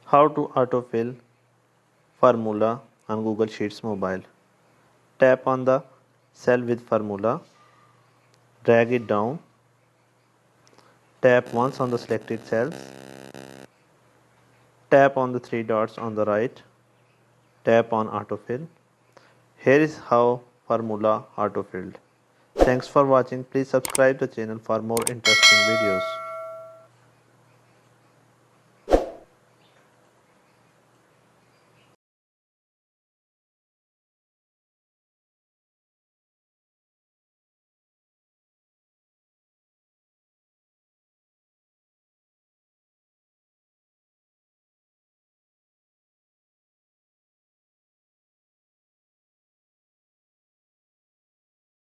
How to autofill formula on Google Sheets mobile. Tap on the cell with formula, drag it down, tap once on the selected cells, tap on the three dots on the right, tap on autofill. Here is how formula autofilled. Thanks for watching. Please subscribe the channel for more interesting videos.